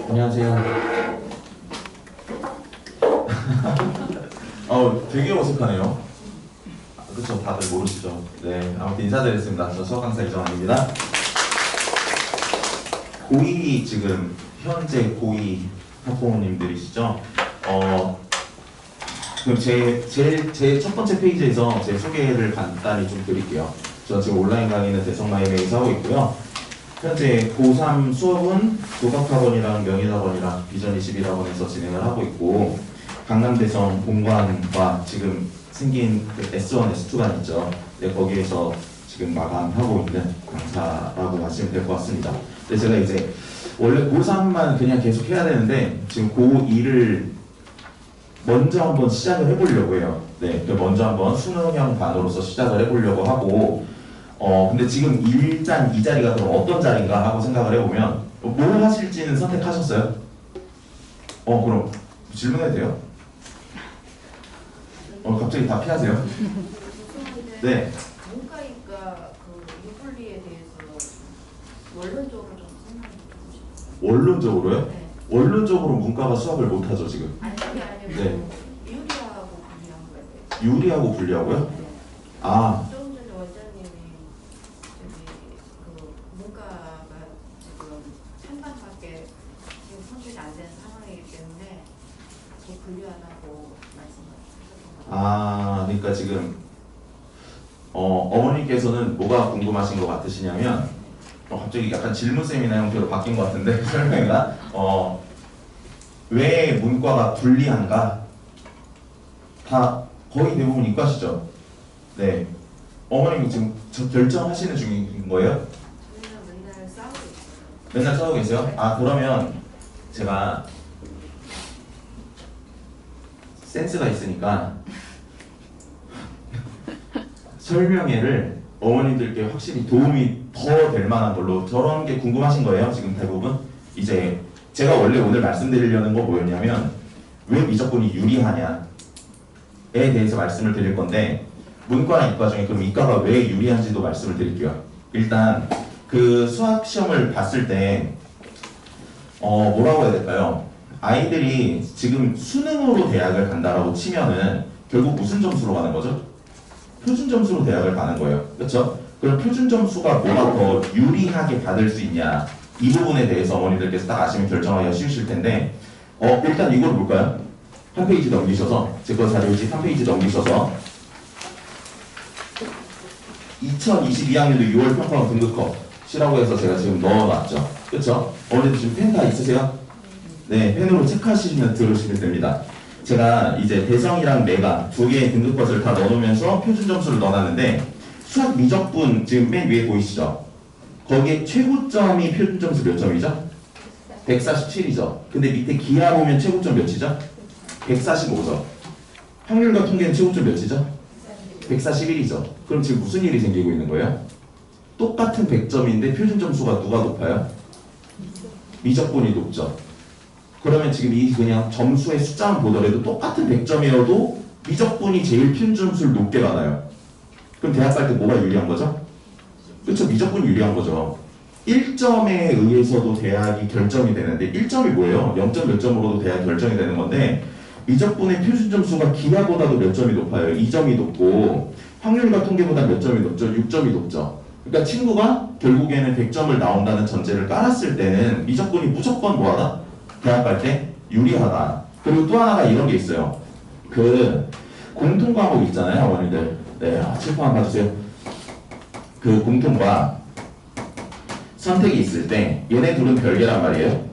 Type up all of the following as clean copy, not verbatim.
안녕하세요. 되게 어색하네요. 그쵸, 다들 모르시죠? 네, 아무튼 인사드리겠습니다. 저 수학 강사 이정환입니다. 고2 지금 현재 고2 학부모님들이시죠? 그럼 제 첫 번째 페이지에서 제 소개를 간단히 좀 드릴게요. 저 지금 온라인 강의는 대성마이메이에서 하고 있고요. 현재 고3 수업은 도각학원이랑 명인학원이랑 비전21학원에서 진행을 하고 있고, 강남대성 본관과 지금 생긴 그 S1, S2관 있죠. 네, 거기에서 지금 마감하고 있는 강사라고 하시면 될 것 같습니다. 근데 제가 이제 원래 고3만 그냥 계속 해야 되는데 지금 고2를 먼저 한번 시작을 해보려고 해요. 네, 먼저 한번 수능형 반으로서 시작을 해보려고 하고, 근데 지금 1잔, 2자리가 그럼 어떤 자리인가 하고 생각을 해보면, 뭘 하실지는 선택하셨어요? 그럼 질문해도 돼요? 갑자기 다 피하세요? 네. 문과이과 그 유불리에 대해서 원론적으로 좀 설명해 주시죠. 원론적으로요? 네. 원론적으로 문과가 수학을 못하죠, 지금. 아니 그게 아니고 네. 유리하고 불리한 거예요. 유리하고 불리하고요? 네. 아, 좀 전에 원장님이 그 문과가 지금 찬반밖에 지금 성적이 안 되는 상황이기 때문에 더 불리하다고 말씀하셨던 것 같아요. 그러니까 지금 어머니께서는 뭐가 궁금하신 것 같으시냐면, 갑자기 약간 질문 세미나 형태로 바뀐 것 같은데 설명이가 왜 문과가 불리한가? 다 거의 대부분 이과시죠. 네. 어머님 지금 결정하시는 중인 거예요? 저희는 맨날 싸우고 있어요. 맨날 싸우고 계세요? 그러면 제가 센스가 있으니까 설명회를 어머님들께 확실히 도움이 더 될 만한 걸로, 저런 게 궁금하신 거예요 지금 대부분. 이제 제가 원래 오늘 말씀드리려는 거 뭐였냐면, 왜 미적분이 유리하냐에 대해서 말씀을 드릴 건데, 문과나 이과 중에 그럼 이과가 왜 유리한지도 말씀을 드릴게요. 일단 그 수학 시험을 봤을 때 뭐라고 해야 될까요? 아이들이 지금 수능으로 대학을 간다라고 치면은 결국 무슨 점수로 가는 거죠? 표준 점수로 대학을 가는 거예요. 그렇죠? 그럼 표준 점수가 뭐가 더 유리하게 받을 수 있냐, 이 부분에 대해서 어머니들께서 딱 아시면 결정하기가 쉬우실 텐데, 일단 이걸 볼까요? 한 페이지 넘기셔서, 제 거 자료집 한 페이지 넘기셔서 2022학년도 6월 평가원 등급컷이라고 해서 제가 지금 넣어놨죠. 그렇죠? 어머니들 지금 펜 다 있으세요? 네, 펜으로 체크하시면 들으시면 됩니다. 제가 이제 대성이랑 내가 두 개의 등급컷을 다 넣어놓으면서 표준 점수를 넣어놨는데, 수학 미적분 지금 맨 위에 보이시죠? 거기에 최고점이 표준 점수 몇 점이죠? 147이죠. 근데 밑에 기하 보면 최고점 몇이죠? 145죠. 확률과 통계는 최고점 몇이죠? 141이죠. 그럼 지금 무슨 일이 생기고 있는 거예요? 똑같은 100점인데 표준 점수가 누가 높아요? 미적분이 높죠. 그러면 지금 이 그냥 점수의 숫자만 보더라도 똑같은 100점이어도 미적분이 제일 표준 점수를 높게 받아요. 그럼 대학 갈 때 뭐가 유리한 거죠? 그렇죠, 미적분이 유리한 거죠. 1점에 의해서도 대학이 결정이 되는데, 1점이 뭐예요? 0점 몇 점으로도 대학이 결정이 되는 건데, 미적분의 표준 점수가 기하보다도 몇 점이 높아요. 2점이 높고, 확률과 통계보다 몇 점이 높죠? 6점이 높죠. 그러니까 친구가 결국에는 100점을 나온다는 전제를 깔았을 때는 미적분이 무조건 뭐하다? 대학 갈 때 유리하다. 그리고 또 하나가 이런 게 있어요. 그 공통과목 있잖아요, 어머니들. 네, 칠판 한번 봐주세요. 그 공통과 선택이 있을 때 얘네 둘은 별개란 말이에요.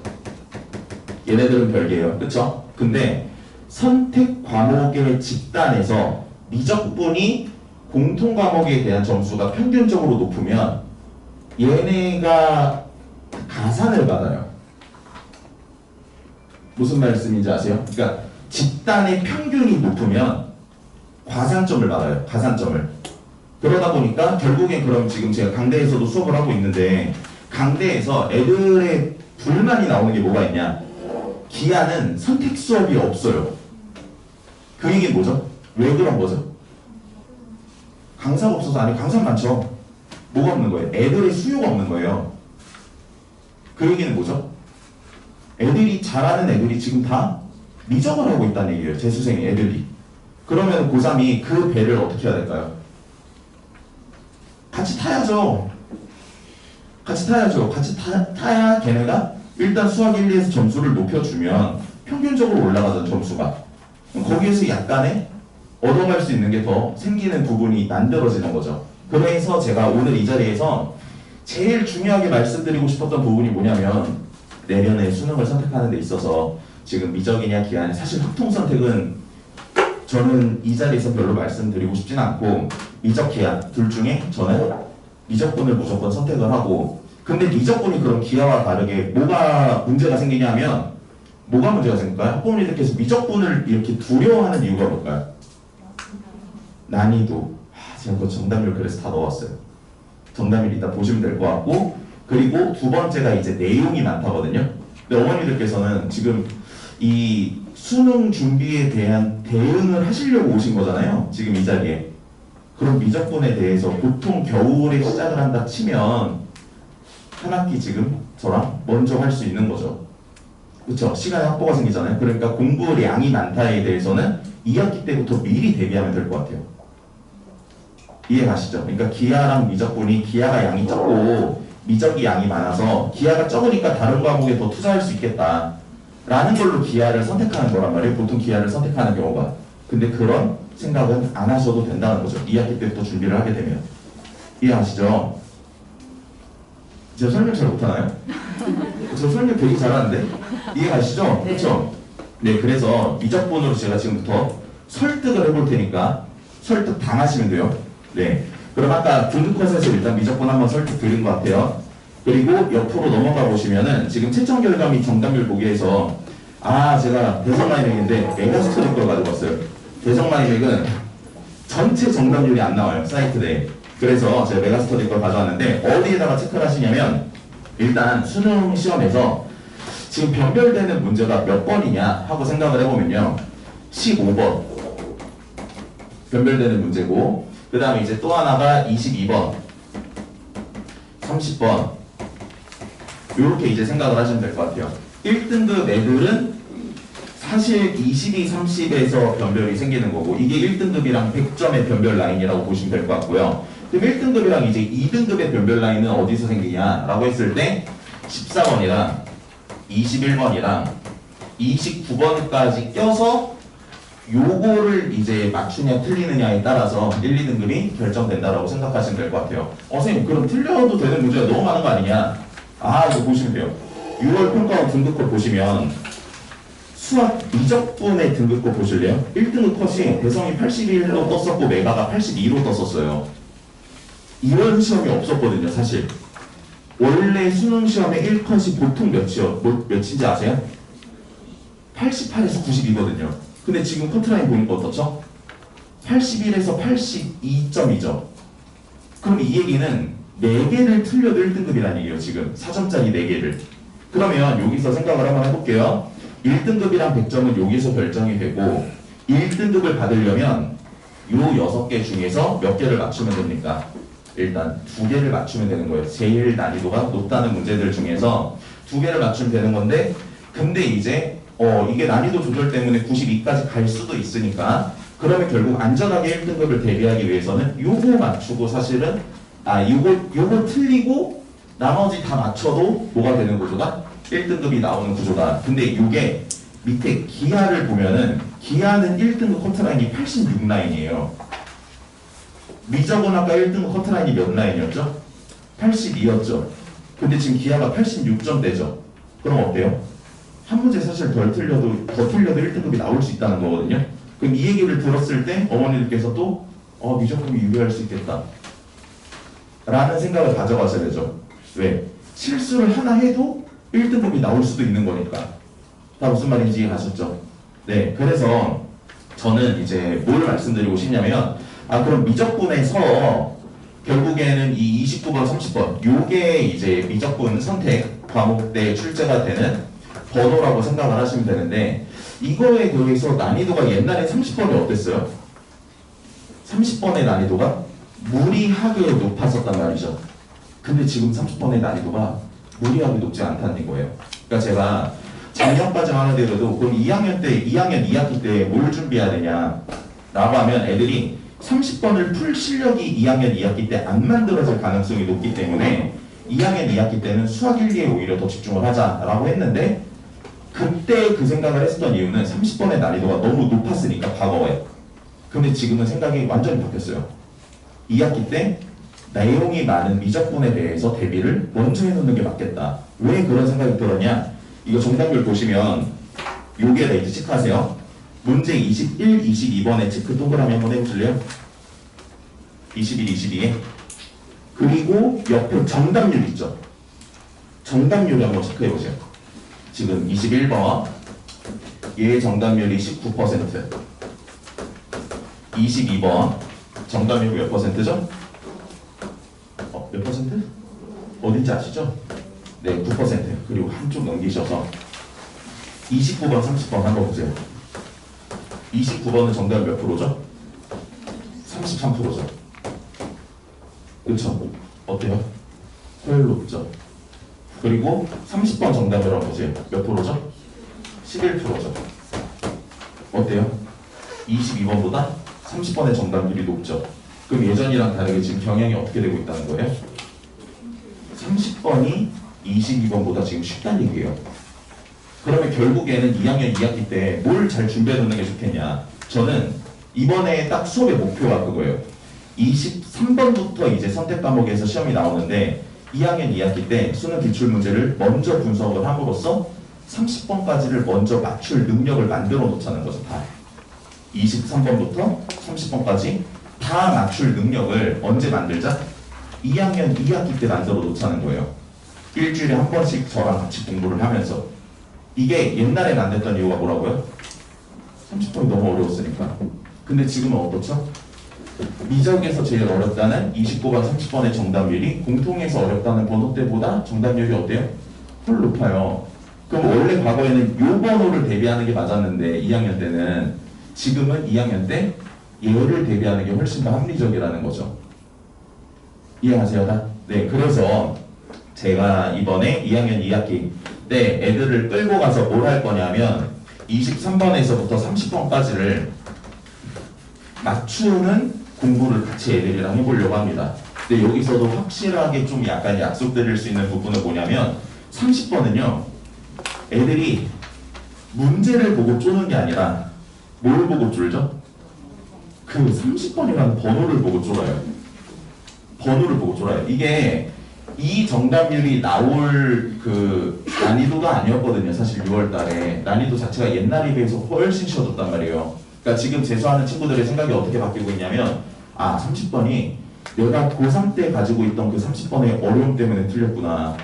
얘네들은 별개예요. 그쵸? 근데 선택 과목의 집단에서 미적분이 공통 과목에 대한 점수가 평균적으로 높으면 얘네가 가산을 받아요. 무슨 말씀인지 아세요? 그러니까 집단의 평균이 높으면 과산점을 받아요. 가산점을. 그러다 보니까 결국엔, 그럼 지금 제가 강대에서도 수업을 하고 있는데, 강대에서 애들의 불만이 나오는 게 뭐가 있냐? 기하는 선택 수업이 없어요. 그 얘기는 뭐죠? 왜 그런 거죠? 강사가 없어서. 아니, 강사 많죠. 뭐가 없는 거예요? 애들의 수요가 없는 거예요. 그 얘기는 뭐죠? 애들이 잘하는 애들이 지금 다 미적을 하고 있다는 얘기예요. 재수생 애들이. 그러면 고3이 그 배를 어떻게 해야 될까요? 같이 타야죠. 같이 타야죠. 같이 타야 걔네가 일단 수학 1, 2에서 점수를 높여주면 평균적으로 올라가던 점수가. 거기에서 약간의 얻어갈 수 있는 게 더 생기는 부분이 만들어지는 거죠. 그래서 제가 오늘 이 자리에서 제일 중요하게 말씀드리고 싶었던 부분이 뭐냐면 내년에 수능을 선택하는 데 있어서 지금 미적이냐 기하냐 사실 확통 선택은 저는 이 자리에서 별로 말씀드리고 싶진 않고 미적 기하 둘 중에 저는 미적분을 무조건 선택을 하고 근데 미적분이 그럼 기하와 다르게 뭐가 문제가 생기냐면 뭐가 문제가 생길까요? 학부모님들께서 미적분을 이렇게 두려워하는 이유가 뭘까요? 난이도. 제가 그 정답률 그래서 다 넣었어요. 정답률 일단 보시면 될 것 같고 그리고 두 번째가 이제 내용이 많다거든요. 근데 어머니들께서는 지금 이 수능 준비에 대한 대응을 하시려고 오신 거잖아요. 지금 이 자리에. 그럼 미적분에 대해서 보통 겨울에 시작을 한다 치면 한 학기 지금 저랑 먼저 할 수 있는 거죠. 그렇죠? 시간의 확보가 생기잖아요. 그러니까 공부량이 많다에 대해서는 2학기 때부터 미리 대비하면 될 것 같아요. 이해 가시죠? 그러니까 기하랑 미적분이 기하가 양이 적고 미적이 양이 많아서 기하가 적으니까 다른 과목에 더 투자할 수 있겠다 라는 걸로 기하를 선택하는 거란 말이에요. 보통 기하를 선택하는 경우가. 근데 그런 생각은 안 하셔도 된다는 거죠. 2학기 때부터 준비를 하게 되면. 이해하시죠? 제가 설명 잘 못하나요? 저 설명 되게 잘하는데? 이해가시죠? 네. 그렇죠? 네, 그래서 미적분으로 제가 지금부터 설득을 해볼 테니까 설득 당하시면 돼요. 네. 그럼 아까 등급 컷에서 일단 미적분 한번 설득 드린 것 같아요. 그리고 옆으로 넘어가 보시면은 지금 채점 결과 및 정답률 보기에서 제가 대성마이맥인데 메가스터디 걸 가지고 왔어요. 대성마이맥은 전체 정답률이 안 나와요. 사이트 내에. 그래서 제가 메가스터디 걸 가져왔는데 어디에다가 체크를 하시냐면 일단 수능 시험에서 지금 변별되는 문제가 몇 번이냐 하고 생각을 해보면요. 15번 변별되는 문제고 그 다음에 이제 또 하나가 22번 30번 이렇게 이제 생각을 하시면 될 것 같아요. 1등급 애들은 사실 22, 30에서 변별이 생기는 거고 이게 1등급이랑 100점의 변별 라인이라고 보시면 될 것 같고요. 그럼 1등급이랑 이제 2등급의 변별 라인은 어디서 생기냐라고 했을 때 14번이랑 21번이랑 29번까지 껴서 요거를 이제 맞추냐 틀리느냐에 따라서 1, 2등급이 결정된다라고 생각하시면 될 것 같아요. 선생님 그럼 틀려도 되는 문제가 너무 많은 거 아니냐? 이거 보시면 돼요. 6월 평가원 등급컷 보시면 수학 미적분의 등급컷 보실래요? 1등급 컷이 대성이 81로 떴었고 메가가 82로 떴었어요. 이런 시험이 없었거든요, 사실. 원래 수능 시험의 1컷이 보통 몇인지 아세요? 88에서 92거든요. 근데 지금 커트라인 보니까 어떻죠? 81에서 82점이죠. 그럼 이 얘기는 4개를 틀려도 1등급이라는 얘기예요, 지금. 4점짜리 4개를. 그러면 여기서 생각을 한번 해볼게요. 1등급이랑 100점은 여기서 결정이 되고 1등급을 받으려면 요 6개 중에서 몇 개를 맞추면 됩니까? 일단 2개를 맞추면 되는 거예요. 제일 난이도가 높다는 문제들 중에서 2개를 맞추면 되는 건데 근데 이제 이게 난이도 조절 때문에 92까지 갈 수도 있으니까 그러면 결국 안전하게 1등급을 대비하기 위해서는 요거 맞추고 사실은 요거 틀리고 나머지 다 맞춰도 뭐가 되는 구조다? 1등급이 나오는 구조다. 근데 요게 밑에 기하를 보면은 기하는 1등급 커트라인이 86라인이에요. 미적은 아까 1등급 커트라인이 몇 라인이었죠? 82였죠. 근데 지금 기하가 86점대죠. 그럼 어때요? 한 문제 사실 더 틀려도 1등급이 나올 수 있다는 거거든요. 그럼 이 얘기를 들었을 때 어머니들께서 또 미적분이 유리할 수 있겠다 라는 생각을 가져가셔야 되죠. 왜? 실수를 하나 해도 1등급이 나올 수도 있는 거니까. 다 무슨 말인지 이해하셨죠? 네, 그래서 저는 이제 뭘 말씀드리고 싶냐면 그럼 미적분에서 결국에는 이 29번, 30번 요게 이제 미적분 선택 과목 때 출제가 되는 번호라고 생각을 하시면 되는데 이거에 대해서 난이도가 옛날에 30번이 어땠어요? 30번의 난이도가 무리하게 높았었단 말이죠. 근데 지금 30번의 난이도가 무리하게 높지 않다는 거예요. 그러니까 제가 작년까지 하나 되더라도 그럼 2학년 2학기 때 뭘 준비해야 되냐 라고 하면 애들이 30번을 풀 실력이 2학년 2학기 때 안 만들어질 가능성이 높기 때문에 2학년 2학기 때는 수학 1기에 오히려 더 집중을 하자라고 했는데 그때 그 생각을 했었던 이유는 30번의 난이도가 너무 높았으니까 과거에. 근데 지금은 생각이 완전히 바뀌었어요. 2학기 때 내용이 많은 미적분에 대해서 대비를 먼저 해놓는 게 맞겠다. 왜 그런 생각이 들었냐? 이거 정답률 보시면 요게다 이제 체크하세요. 문제 21, 22번에 체크 동그라미 한번 해보실래요? 21, 22에 그리고 옆에 정답률 있죠? 정답률 한번 체크해보세요. 지금 21번 얘 정답률이 19% 22번 정답률이 몇 퍼센트죠? 몇 퍼센트? 어딘지 아시죠? 네, 9%. 그리고 한쪽 넘기셔서 29번, 30번 한번 보세요. 29번은 정답 몇 프로죠? 33%죠. 그쵸? 어때요? 훨 높죠? 그리고 30번 정답을 한번 보세요. 몇 프로죠? 11%죠. 어때요? 22번보다 30번의 정답률이 높죠. 그럼 예전이랑 다르게 지금 경향이 어떻게 되고 있다는 거예요? 30번이 22번보다 지금 쉽다는 얘기예요. 그러면 결국에는 2학년 2학기 때 뭘 잘 준비해 놓는 게 좋겠냐? 저는 이번에 딱 수업의 목표가 그거예요. 23번부터 이제 선택 과목에서 시험이 나오는데 2학년 2학기 때 수능 기출 문제를 먼저 분석을 함으로써 30번까지를 먼저 맞출 능력을 만들어 놓자는 거죠. 다 23번부터 30번까지 다 맞출 능력을 언제 만들자? 2학년 2학기 때 만들어 놓자는 거예요. 일주일에 한 번씩 저랑 같이 공부를 하면서. 이게 옛날엔 안 됐던 이유가 뭐라고요? 30번이 너무 어려웠으니까. 근데 지금은 어떻죠? 미적에서 제일 어렵다는 29번, 30번의 정답률이 공통에서 어렵다는 번호 때보다 정답률이 어때요? 훨 높아요. 그럼 원래 과거에는 요 번호를 대비하는 게 맞았는데 2학년 때는 지금은 2학년 때 얘를 대비하는 게 훨씬 더 합리적이라는 거죠. 이해하세요 다? 네, 그래서 제가 이번에 2학년 2학기 때 애들을 끌고 가서 뭘 할 거냐면 23번에서부터 30번까지를 맞추는 공부를 같이 애들이랑 해보려고 합니다. 근데 여기서도 확실하게 좀 약간 약속드릴 수 있는 부분은 뭐냐면 30번은요 애들이 문제를 보고 쪼는 게 아니라 뭘 보고 쫄죠? 그 30번이라는 번호를 보고 쫄아요. 번호를 보고 쫄아요. 이게 이 정답률이 나올 그 난이도가 아니었거든요. 사실 6월 달에 난이도 자체가 옛날에 비해서 훨씬 쉬워졌단 말이에요. 그러니까 지금 재수하는 친구들의 생각이 어떻게 바뀌고 있냐면 30번이 내가 고3 때 가지고 있던 그 30번의 어려움 때문에 틀렸구나.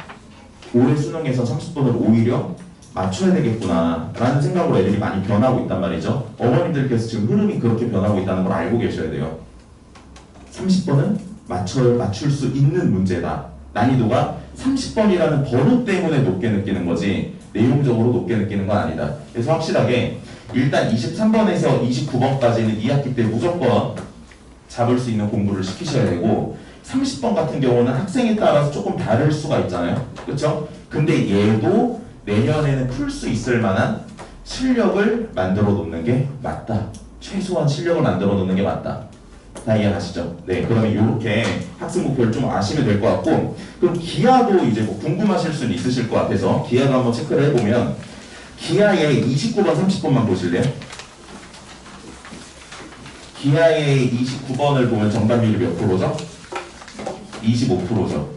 올해 수능에서 30번을 오히려 맞춰야 되겠구나 라는 생각으로 애들이 많이 변하고 있단 말이죠. 어머님들께서 지금 흐름이 그렇게 변하고 있다는 걸 알고 계셔야 돼요. 30번은 맞출 수 있는 문제다. 난이도가 30번이라는 번호 때문에 높게 느끼는 거지 내용적으로 높게 느끼는 건 아니다. 그래서 확실하게 일단 23번에서 29번까지는 2학기 때 무조건 잡을 수 있는 공부를 시키셔야 되고 30번 같은 경우는 학생에 따라서 조금 다를 수가 있잖아요. 그렇죠? 근데 얘도 내년에는 풀 수 있을 만한 실력을 만들어 놓는 게 맞다. 최소한 실력을 만들어 놓는 게 맞다. 다 이해하시죠? 네, 그러면 이렇게 학습 목표를 좀 아시면 될 것 같고 그럼 기하도 이제 뭐 궁금하실 수는 있으실 것 같아서 기하도 한번 체크를 해보면 기하의 29번, 30번만 보실래요? 기하의 29번을 보면 정답률이 몇 프로죠? 25%죠.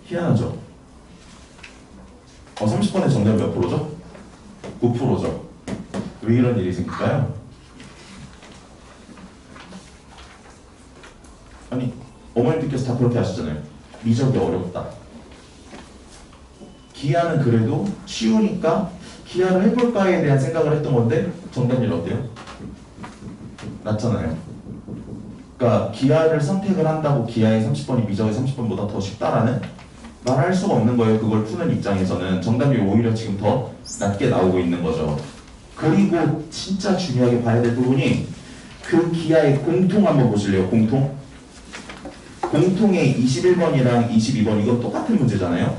희한하죠? 30번의 정답이 몇 프로죠? 9%죠. 왜 이런 일이 생길까요? 아니, 어머님들께서 다 그렇게 하시잖아요. 미적이 어렵다. 기하는 그래도 쉬우니까 기하를 해볼까에 대한 생각을 했던 건데 정답률 어때요? 낮잖아요. 그러니까 기하를 선택을 한다고 기하의 30번이 미적의 30번보다 더 쉽다라는 말할 수가 없는 거예요. 그걸 푸는 입장에서는 정답률이 오히려 지금 더 낮게 나오고 있는 거죠. 그리고 진짜 중요하게 봐야 될 부분이 그 기하의 공통 한번 보실래요? 공통의 21번이랑 22번 이건 똑같은 문제잖아요.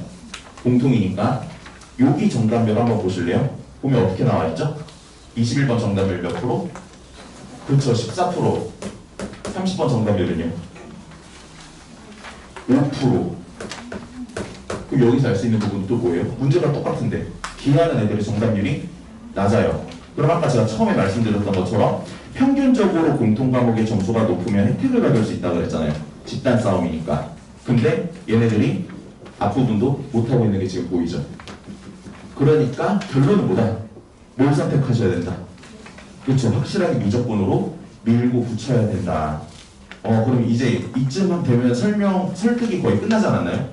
공통이니까 여기 정답률 한번 보실래요? 보면 어떻게 나와 있죠? 21번 정답률 몇 프로? 그렇죠, 14%. 30번 정답률은요? 5%. 그럼 여기서 알 수 있는 부분은 또 뭐예요? 문제가 똑같은데 기하는 애들의 정답률이 낮아요. 그럼 아까 제가 처음에 말씀드렸던 것처럼 평균적으로 공통 과목의 점수가 높으면 혜택을 받을 수 있다고 그랬잖아요. 집단 싸움이니까. 근데 얘네들이 앞부분도 못하고 있는 게 지금 보이죠. 그러니까 결론은 뭐다? 뭘 선택하셔야 된다? 그렇죠. 확실하게 무조건으로 밀고 붙여야 된다. 그럼 이제 이쯤 되면 설득이 거의 끝나지 않았나요?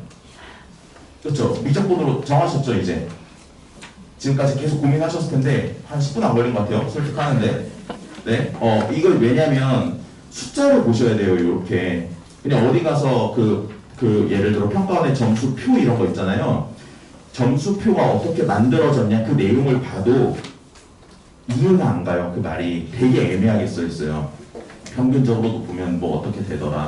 그렇죠. 무조건으로 정하셨죠, 이제. 지금까지 계속 고민하셨을 텐데 한 10분 안 걸린 것 같아요. 설득하는데. 네. 이걸 왜냐면 숫자로 보셔야 돼요. 이렇게. 그냥 어디 가서 예를 들어 평가원의 점수표 이런 거 있잖아요. 점수표가 어떻게 만들어졌냐 그 내용을 봐도 이해가 안 가요. 그 말이 되게 애매하게 써 있어요. 평균적으로 높으면 뭐 어떻게 되더라,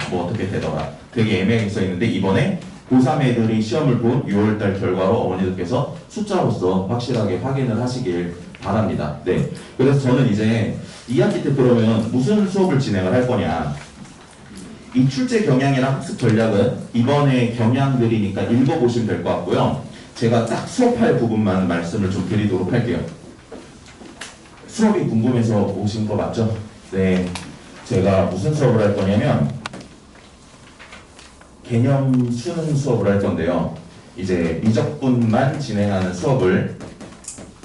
되게 애매하게 써 있는데 이번에 고3 애들이 시험을 본 6월달 결과로 어머니들께서 숫자로서 확실하게 확인을 하시길 바랍니다. 네. 그래서 저는 이제 2학기 때 그러면 무슨 수업을 진행을 할 거냐. 이 출제 경향이랑 학습 전략은 이번에 경향들이니까 읽어보시면 될 것 같고요. 제가 딱 수업할 부분만 말씀을 좀 드리도록 할게요. 수업이 궁금해서 오신 거 맞죠? 네. 제가 무슨 수업을 할 거냐면 개념 수능 수업을 할 건데요. 이제 미적분만 진행하는 수업을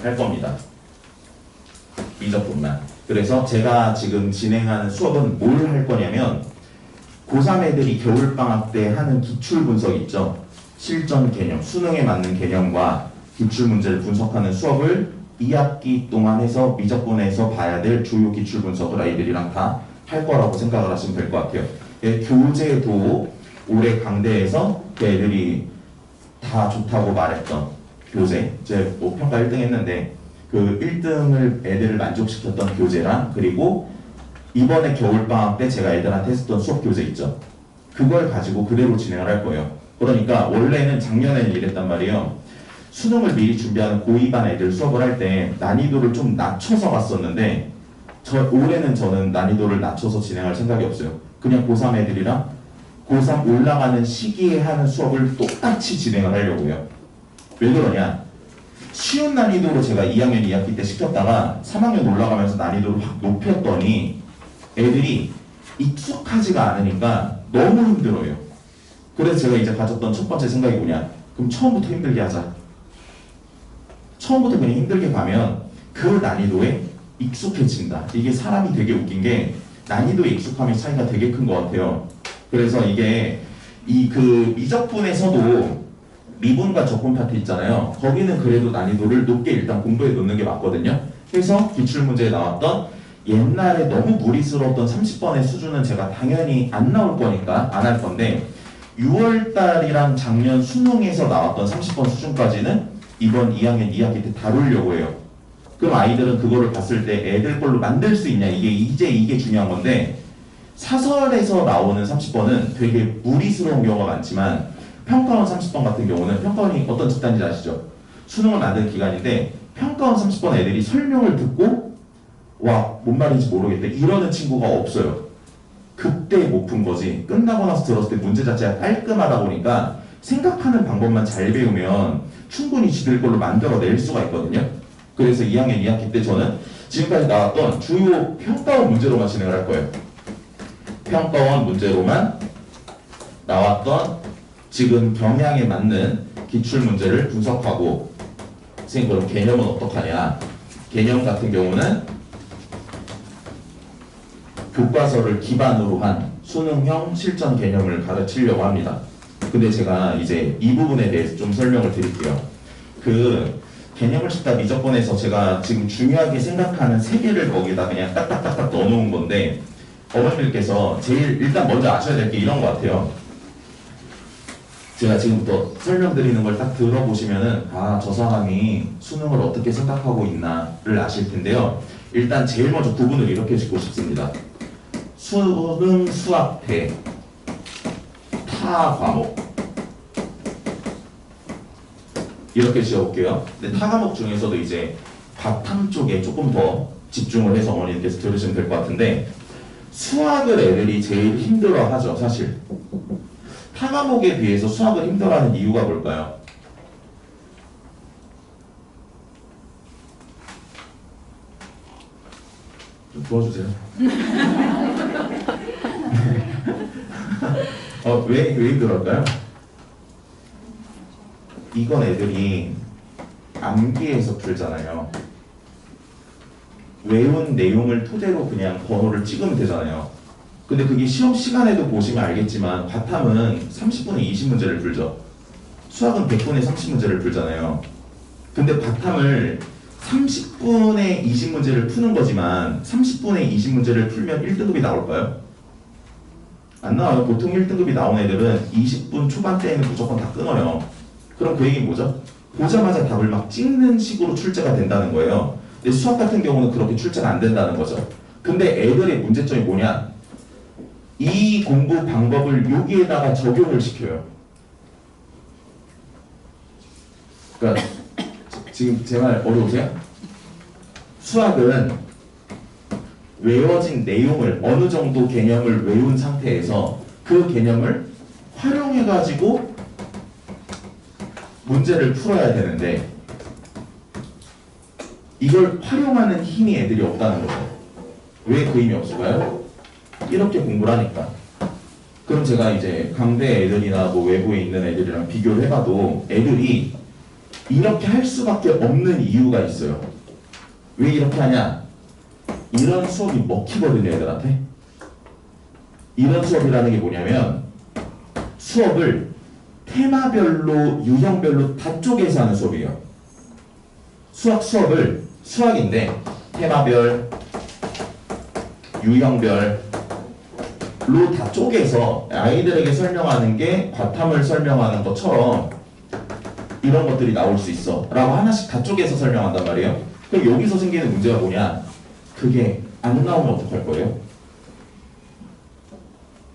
할 겁니다. 미적분만. 그래서 제가 지금 진행하는 수업은 뭘 할 거냐면 고3 애들이 겨울방학 때 하는 기출 분석 있죠. 실전 개념, 수능에 맞는 개념과 기출 문제를 분석하는 수업을 2학기 동안 해서 미적분에서 봐야 될 주요 기출 분석을 아이들이랑 다 할 거라고 생각을 하시면 될 것 같아요. 교재도 올해 강대에서 그 애들이 다 좋다고 말했던 교재, 이제 뭐 평가 1등 했는데 그 1등을 애들을 만족시켰던 교재랑 그리고 이번에 겨울방학 때 제가 애들한테 했었던 수업 교재 있죠. 그걸 가지고 그대로 진행을 할 거예요. 그러니까 원래는 작년에는 이랬단 말이에요. 수능을 미리 준비하는 고2반 애들 수업을 할 때 난이도를 좀 낮춰서 갔었는데 올해는 저는 난이도를 낮춰서 진행할 생각이 없어요. 그냥 고3 애들이랑 고3 올라가는 시기에 하는 수업을 똑같이 진행을 하려고 해요. 왜 그러냐? 쉬운 난이도로 제가 2학년 2학기 때 시켰다가 3학년 올라가면서 난이도를 확 높였더니 애들이 익숙하지가 않으니까 너무 힘들어요. 그래서 제가 이제 가졌던 첫 번째 생각이 뭐냐? 그럼 처음부터 힘들게 하자. 처음부터 그냥 힘들게 가면 그 난이도에 익숙해진다. 이게 사람이 되게 웃긴 게 난이도에 익숙함의 차이가 되게 큰 것 같아요. 그래서 이게 미적분에서도 미분과 적분 파트 있잖아요. 거기는 그래도 난이도를 높게 일단 공부해 놓는 게 맞거든요. 그래서 기출문제에 나왔던 옛날에 너무 무리스러웠던 30번의 수준은 제가 당연히 안 나올 거니까 안 할 건데 6월달이랑 작년 수능에서 나왔던 30번 수준까지는 이번 2학년 2학기 때 다루려고 해요. 그럼 아이들은 그거를 봤을 때 애들 걸로 만들 수 있냐 이게 중요한 건데 사설에서 나오는 30번은 되게 무리스러운 경우가 많지만 평가원 30번 같은 경우는 평가원이 어떤 집단인지 아시죠? 수능을 만든 기간인데 평가원 30번 애들이 설명을 듣고 와, 뭔 말인지 모르겠다 이러는 친구가 없어요. 그때 못 푼 거지. 끝나고 나서 들었을 때 문제 자체가 깔끔하다 보니까 생각하는 방법만 잘 배우면 충분히 지들 걸로 만들어낼 수가 있거든요. 그래서 2학년 2학기 때 저는 지금까지 나왔던 주요 평가원 문제로만 진행을 할 거예요. 평가원 문제로만 나왔던 지금 경향에 맞는 기출 문제를 분석하고 선생님 그럼 개념은 어떡하냐? 개념 같은 경우는 교과서를 기반으로 한 수능형 실전 개념을 가르치려고 합니다. 근데 제가 이제 이 부분에 대해서 좀 설명을 드릴게요. 그 개념을 싣다 미적분에서 제가 지금 중요하게 생각하는 세 개를 거기다 그냥 딱딱딱딱 넣어놓은 건데 어머님들께서 제일 일단 먼저 아셔야 될 게 이런 것 같아요. 제가 지금부터 설명드리는 걸 딱 들어보시면은 저 사람이 수능을 어떻게 생각하고 있나를 아실 텐데요. 일단 제일 먼저 구분을 이렇게 짓고 싶습니다. 수능 수학대 타 과목 이렇게 지어볼게요. 근데 타 과목 중에서도 이제 바탕 쪽에 조금 더 집중을 해서 어머니께서 들으시면 될 것 같은데 수학을 애들이 제일 힘들어하죠, 사실. 타 과목에 비해서 수학을 힘들어하는 이유가 뭘까요? 좀 도와주세요. 왜 힘들어할까요? 이건 애들이 암기해서 풀잖아요. 외운 내용을 토대로 그냥 번호를 찍으면 되잖아요. 근데 그게 시험 시간에도 보시면 알겠지만 바탕은 30분에 20문제를 풀죠. 수학은 100분에 30문제를 풀잖아요. 근데 바탕을 30분에 20문제를 푸는 거지만 30분에 20문제를 풀면 1등급이 나올까요? 안 나와요. 보통 1등급이 나온 애들은 20분 초반대에는 무조건 다 끊어요. 그럼 그 얘기는 뭐죠? 보자마자 답을 막 찍는 식으로 출제가 된다는 거예요. 근데 수학 같은 경우는 그렇게 출제가 안 된다는 거죠. 근데 애들의 문제점이 뭐냐? 이 공부 방법을 여기에다가 적용을 시켜요. 그러니까 지금 제 말 어려우세요? 수학은 외워진 내용을 어느 정도 개념을 외운 상태에서 그 개념을 활용해가지고 문제를 풀어야 되는데 이걸 활용하는 힘이 애들이 없다는 거죠. 왜 그 힘이 없을까요? 이렇게 공부를 하니까. 그럼 제가 이제 강대 애들이나 뭐 외부에 있는 애들이랑 비교를 해봐도 애들이 이렇게 할 수밖에 없는 이유가 있어요. 왜 이렇게 하냐? 이런 수업이 먹히거든요, 애들한테. 이런 수업이라는 게 뭐냐면 수업을 테마별로, 유형별로 다 쪼개서 하는 수업이에요. 수업을 수학인데 테마별, 유형별로 다 쪼개서 아이들에게 설명하는 게 과탐을 설명하는 것처럼 이런 것들이 나올 수 있어 라고 하나씩 다 쪼개서 설명한단 말이에요. 그럼 여기서 생기는 문제가 뭐냐? 그게 안 나오면 어떡할 거예요?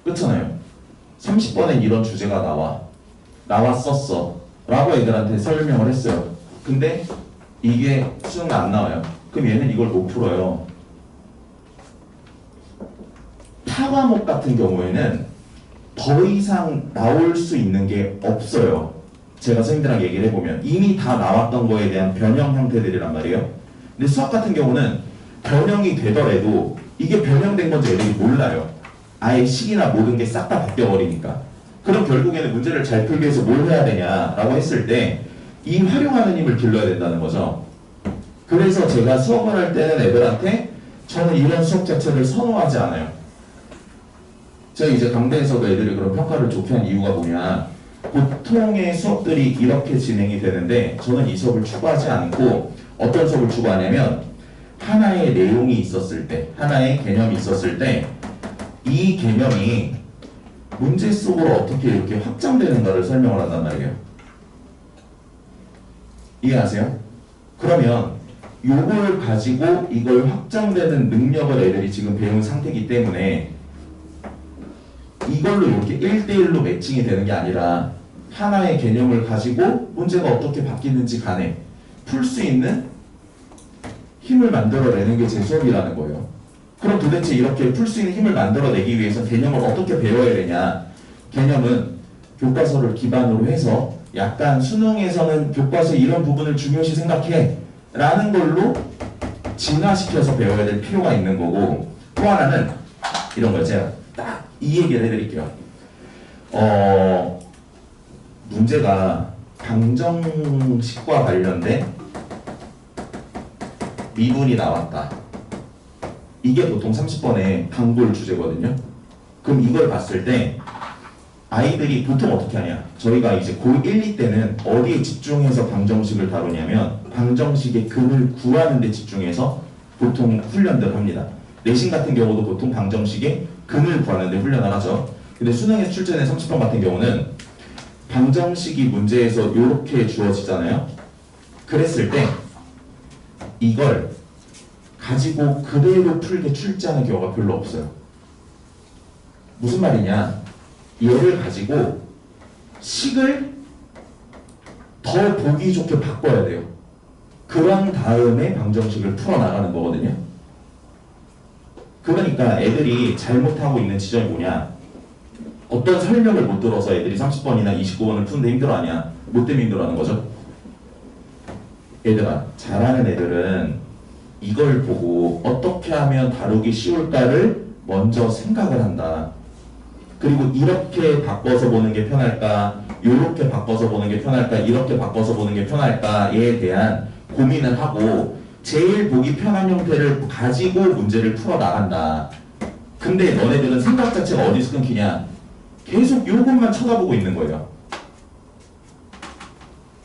그렇잖아요. 30번엔 이런 주제가 나왔었어 라고 애들한테 설명을 했어요. 근데 이게 수능에 안 나와요. 그럼 얘는 이걸 못 풀어요. 타 과목 같은 경우에는 더 이상 나올 수 있는 게 없어요. 제가 선생님들랑 얘기를 해보면 이미 다 나왔던 거에 대한 변형 형태들이란 말이에요. 근데 수학 같은 경우는 변형이 되더라도 이게 변형된 건지 애들이 몰라요. 아예 식이나 모든 게 싹 다 바뀌어버리니까. 그럼 결국에는 문제를 잘 풀기 위해서 뭘 해야 되냐라고 했을 때 이 활용하는 힘을 길러야 된다는 거죠. 그래서 제가 수업을 할 때는 애들한테 저는 이런 수업 자체를 선호하지 않아요. 제가 이제 강대에서도 애들이 그런 평가를 좋게 한 이유가 뭐냐, 보통의 수업들이 이렇게 진행이 되는데 저는 이 수업을 추구하지 않고 어떤 수업을 추구하냐면 하나의 내용이 있었을 때, 하나의 개념이 있었을 때 이 개념이 문제 속으로 어떻게 이렇게 확장되는가를 설명을 한단 말이에요. 이해하세요? 그러면 요걸 가지고 이걸 확장되는 능력을 애들이 지금 배운 상태이기 때문에 이걸로 이렇게 1대1로 매칭이 되는 게 아니라 하나의 개념을 가지고 문제가 어떻게 바뀌는지 간에 풀 수 있는 힘을 만들어내는 게 제 수업이라는 거예요. 그럼 도대체 이렇게 풀 수 있는 힘을 만들어내기 위해서 개념을 어떻게 배워야 되냐? 개념은 교과서를 기반으로 해서 약간 수능에서는 교과서 이런 부분을 중요시 생각해 라는 걸로 진화시켜서 배워야 될 필요가 있는 거고, 또 하나는 이런 거 제가 딱 이 얘기를 해드릴게요. 문제가 방정식과 관련된 미분이 나왔다. 이게 보통 30번의 단골 주제거든요. 그럼 이걸 봤을 때 아이들이 보통 어떻게 하냐? 저희가 이제 고1, 2 때는 어디에 집중해서 방정식을 다루냐면 방정식의 근을 구하는 데 집중해서 보통 훈련들 합니다. 내신 같은 경우도 보통 방정식의 근을 구하는 데 훈련을 하죠. 근데 수능에서 출제된 30번 같은 경우는 방정식이 문제에서 이렇게 주어지잖아요. 그랬을 때 이걸 가지고 그대로 풀게 출제하는 경우가 별로 없어요. 무슨 말이냐? 얘를 가지고 식을 더 보기 좋게 바꿔야 돼요. 그런 다음에 방정식을 풀어나가는 거거든요. 그러니까 애들이 잘못하고 있는 지점이 뭐냐? 어떤 설명을 못 들어서 애들이 30번이나 29번을 푸는데 힘들어하냐? 뭐 때문에 힘들어하는 거죠? 얘들아, 잘하는 애들은 이걸 보고 어떻게 하면 다루기 쉬울까를 먼저 생각을 한다. 그리고 이렇게 바꿔서 보는 게 편할까? 이렇게 바꿔서 보는 게 편할까? 이렇게 바꿔서 보는 게 편할까에 대한 고민을 하고 제일 보기 편한 형태를 가지고 문제를 풀어나간다. 근데 너네들은 생각 자체가 어디서 끊기냐? 계속 요것만 쳐다보고 있는 거예요.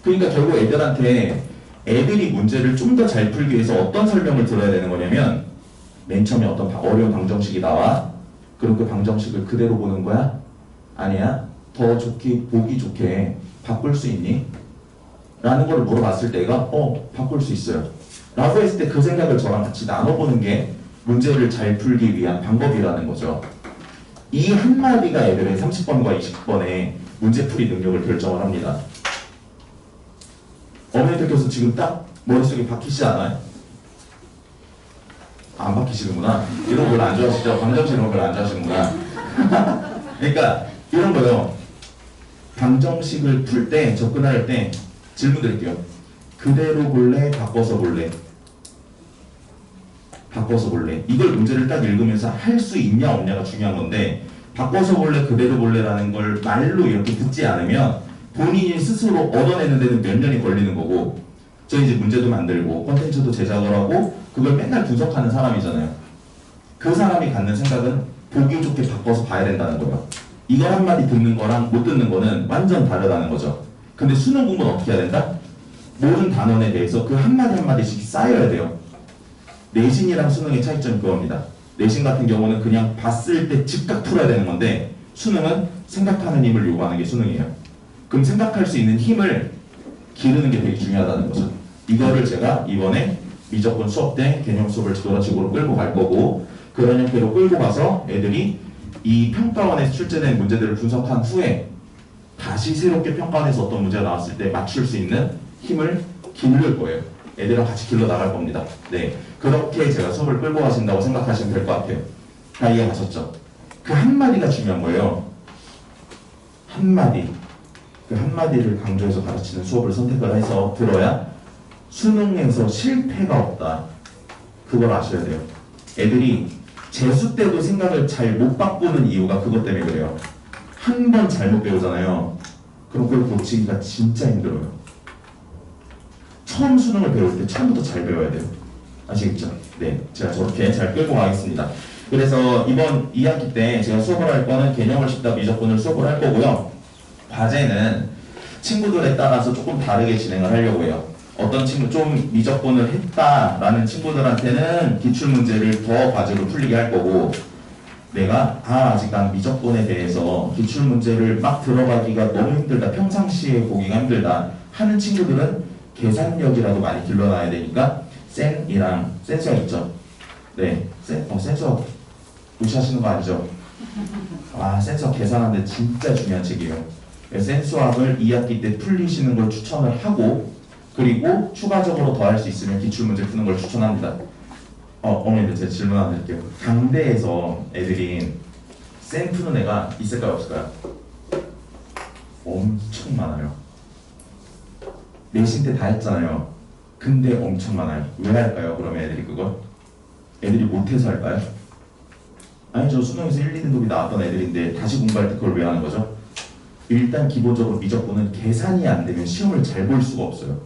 그러니까 결국 애들한테 애들이 문제를 좀 더 잘 풀기 위해서 어떤 설명을 들어야 되는 거냐면 맨 처음에 어떤 어려운 방정식이 나와. 그럼 그 방정식을 그대로 보는 거야? 아니야. 더 좋게 보기 좋게 바꿀 수 있니? 라는 걸 물어봤을 때 얘가 바꿀 수 있어요. 라고 했을 때 그 생각을 저랑 같이 나눠보는 게 문제를 잘 풀기 위한 방법이라는 거죠. 이 한마디가 애들의 30번과 20번의 문제풀이 능력을 결정을 합니다. 어머니들께서 지금 딱 머릿속에 박히시지 않아요? 안 박히시는구나. 이런 거 별로 안 좋아하시죠? 방정식 이런 거 별로 안 좋아하시는구나. 그러니까 이런 거요. 방정식을 풀 때, 접근할 때 질문 드릴게요. 그대로 볼래? 바꿔서 볼래? 바꿔서 볼래? 이걸 문제를 딱 읽으면서 할 수 있냐 없냐가 중요한 건데 바꿔서 볼래? 그대로 볼래라는 걸 말로 이렇게 듣지 않으면 본인이 스스로 얻어내는 데는 몇 년이 걸리는 거고 저 이제 문제도 만들고 컨텐츠도 제작을 하고 그걸 맨날 분석하는 사람이잖아요. 그 사람이 갖는 생각은 보기 좋게 바꿔서 봐야 된다는 거예요. 이거 한마디 듣는 거랑 못 듣는 거는 완전 다르다는 거죠. 근데 수능 공부는 어떻게 해야 된다? 모든 단원에 대해서 그 한마디 한마디씩 쌓여야 돼요. 내신이랑 수능의 차이점이 그겁니다. 내신 같은 경우는 그냥 봤을 때 즉각 풀어야 되는 건데 수능은 생각하는 힘을 요구하는 게 수능이에요. 그럼 생각할 수 있는 힘을 기르는 게 되게 중요하다는 거죠. 이거를 제가 이번에 미적분 수업 때 개념 수업을 그런 식으로 끌고 갈 거고 그런 형태로 끌고 가서 애들이 이 평가원에서 출제된 문제들을 분석한 후에 다시 새롭게 평가원에서 어떤 문제가 나왔을 때 맞출 수 있는 힘을 기를 거예요. 애들이랑 같이 길러 나갈 겁니다. 네, 그렇게 제가 수업을 끌고 가신다고 생각하시면 될 것 같아요. 다 이해하셨죠? 그 한마디가 중요한 거예요. 한마디. 그 한마디를 강조해서 가르치는 수업을 선택을 해서 들어야 수능에서 실패가 없다. 그걸 아셔야 돼요. 애들이 재수 때도 생각을 잘 못 바꾸는 이유가 그것 때문에 그래요. 한 번 잘못 배우잖아요. 그럼 그걸 고치기가 진짜 힘들어요. 처음 수능을 배울 때 처음부터 잘 배워야 돼요. 아시겠죠? 네, 제가 저렇게 잘 끌고 가겠습니다. 그래서 이번 2학기 때 제가 수업을 할 거는 개념을 씹다 미적분을 수업을 할 거고요. 과제는 친구들에 따라서 조금 다르게 진행을 하려고 해요. 어떤 친구 좀 미적분을 했다라는 친구들한테는 기출문제를 더 과제로 풀리게 할 거고 내가 아직 난 미적분에 대해서 기출문제를 막 들어가기가 너무 힘들다 평상시에 보기가 힘들다 하는 친구들은 계산력이라도 많이 길러놔야 되니까 센이랑 센수학 있죠? 네, 센수학 무시하시는 거 아니죠? 아, 센수학 계산하는데 진짜 중요한 책이에요. 센수학을 2학기 때 풀리시는 걸 추천을 하고 그리고 추가적으로 더 할 수 있으면 기출문제 푸는 걸 추천합니다. 어머니들 제가 질문 하나 드릴게요. 강대에서 애들이 센 푸는 애가 있을까요 없을까요? 엄청 많아요. 내신 때 다 했잖아요. 근데 엄청 많아요. 왜 할까요? 그러면 애들이 그걸? 애들이 못해서 할까요? 아니죠. 수능에서 1, 2등급이 나왔던 애들인데 다시 공부할 때 그걸 왜 하는 거죠? 일단 기본적으로 미적분은 계산이 안 되면 시험을 잘 볼 수가 없어요.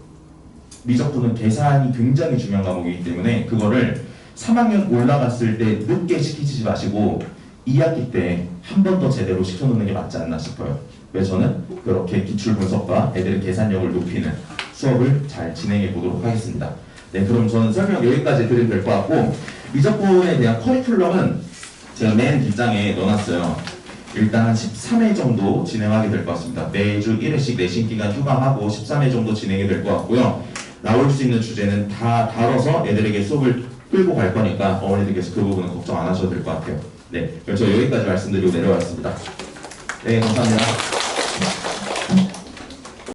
미적분은 계산이 굉장히 중요한 과목이기 때문에 그거를 3학년 올라갔을 때 늦게 시키지 마시고 2학기 때 한 번 더 제대로 시켜놓는 게 맞지 않나 싶어요. 그래서 저는 그렇게 기출 분석과 애들의 계산력을 높이는 수업을 잘 진행해 보도록 하겠습니다. 네, 그럼 저는 설명 여기까지 드리면 될 것 같고 미적분에 대한 커리큘럼은 제가 맨 뒷장에 넣어놨어요. 일단 한 13회 정도 진행하게 될 것 같습니다. 매주 1회씩 내신 기간 휴강하고 13회 정도 진행이 될 것 같고요. 나올 수 있는 주제는 다 다뤄서 애들에게 수업을 끌고 갈 거니까 어머니들께서 그 부분은 걱정 안 하셔도 될 것 같아요. 네, 그래서 여기까지 말씀드리고 내려왔습니다. 네, 감사합니다.